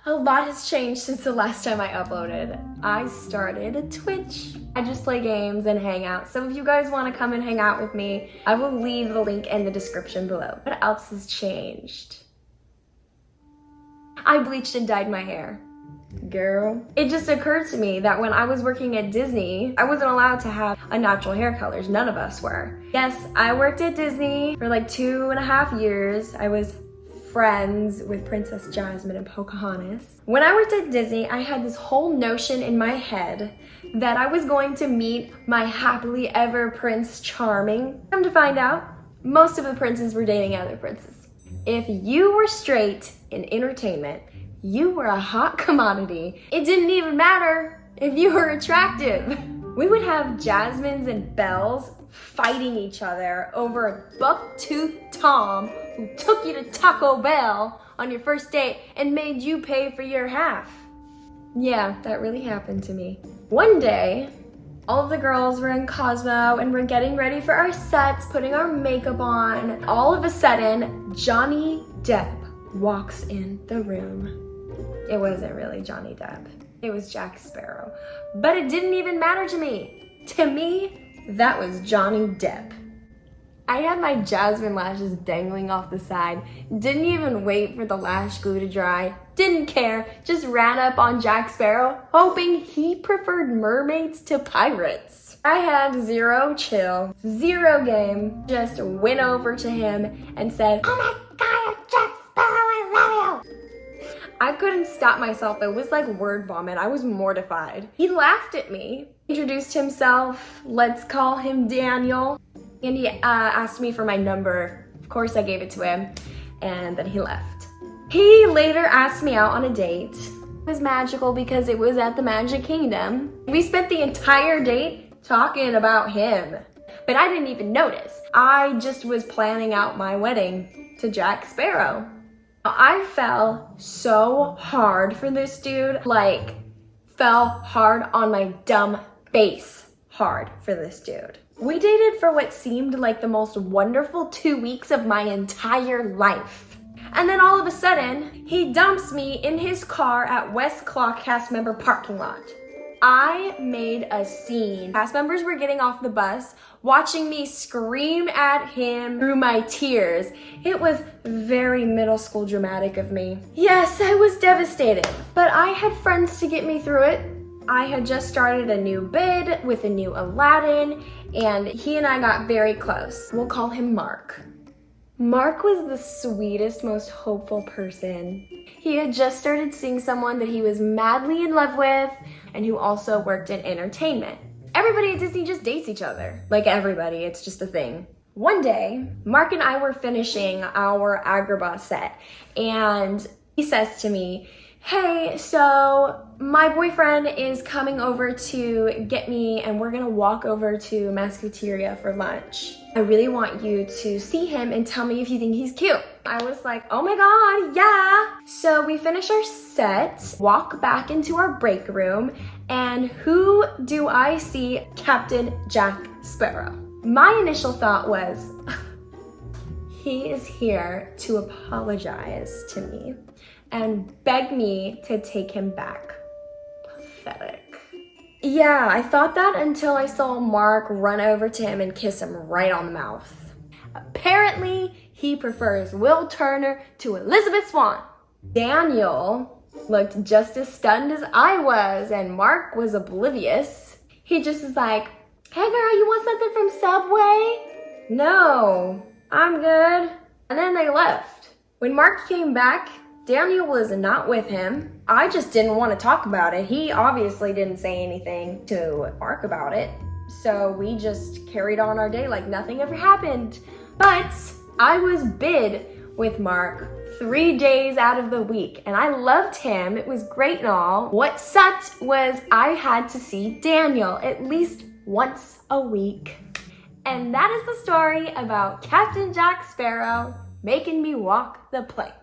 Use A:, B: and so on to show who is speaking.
A: A lot has changed since the last time I uploaded. I started a Twitch. I just play games and hang out. So if you guys want to come and hang out with me, I will leave the link in the description below. What else has changed? I bleached and dyed my hair. Girl. It just occurred to me that when I was working at Disney, I wasn't allowed to have a natural hair colors. None of us were. Yes, I worked at Disney for like 2.5 years. I was friends with Princess Jasmine and Pocahontas. When I worked at Disney, I had this whole notion in my head that I was going to meet my happily ever Prince Charming. Come to find out, most of the princes were dating other princes. If you were straight in entertainment, you were a hot commodity. It didn't even matter if you were attractive. We would have Jasmines and Belles fighting each other over a buck-toothed Tom who took you to Taco Bell on your first date and made you pay for your half. Yeah, that really happened to me. One day, all of the girls were in Cosmo and we're getting ready for our sets, putting our makeup on. All of a sudden, Johnny Depp walks in the room. It wasn't really Johnny Depp. It was Jack Sparrow. But it didn't even matter to me. To me, that was Johnny Depp. I had my Jasmine lashes dangling off the side. Didn't even wait for the lash glue to dry. Didn't care. Just ran up on Jack Sparrow, hoping he preferred mermaids to pirates. I had zero chill, zero game. Just went over to him and said, "Oh my God, Jack Sparrow, I love you." I couldn't stop myself. It was like word vomit. I was mortified. He laughed at me, introduced himself. Let's call him Daniel. And he asked me for my number. Of course, I gave it to him, and then he left. He later asked me out on a date. It was magical because it was at the Magic Kingdom. We spent the entire date talking about him, but I didn't even notice. I just was planning out my wedding to Jack Sparrow. I fell so hard for this dude, like fell hard on my dumb face hard for this dude. We dated for what seemed like the most wonderful 2 weeks of my entire life. And then all of a sudden, he dumps me in his car at West Claw cast member parking lot. I made a scene. Cast members were getting off the bus, watching me scream at him through my tears. It was very middle school dramatic of me. Yes, I was devastated, but I had friends to get me through it. I had just started a new bid with a new Aladdin, and he and I got very close. We'll call him Mark. Mark was the sweetest, most hopeful person. He had just started seeing someone that he was madly in love with and who also worked in entertainment. Everybody at Disney just dates each other. Like everybody, it's just a thing. One day, Mark and I were finishing our Agrabah set and he says to me, "Hey, so my boyfriend is coming over to get me and we're gonna walk over to Musketeria for lunch. I really want you to see him and tell me if you think he's cute." I was like, oh my God, yeah. So we finish our set, walk back into our break room, and who do I see? Captain Jack Sparrow. My initial thought was, he is here to apologize to me and beg me to take him back. Pathetic. Yeah, I thought that until I saw Mark run over to him and kiss him right on the mouth. Apparently, he prefers Will Turner to Elizabeth Swann. Daniel looked just as stunned as I was, and Mark was oblivious. He just was like, "Hey girl, you want something from Subway?" "No, I'm good." And then they left. When Mark came back, Daniel was not with him. I just didn't want to talk about it. He obviously didn't say anything to Mark about it. So we just carried on our day like nothing ever happened. But I was bid with Mark 3 days out of the week and I loved him. It was great and all. What sucked was I had to see Daniel at least once a week. And that is the story about Captain Jack Sparrow making me walk the plank.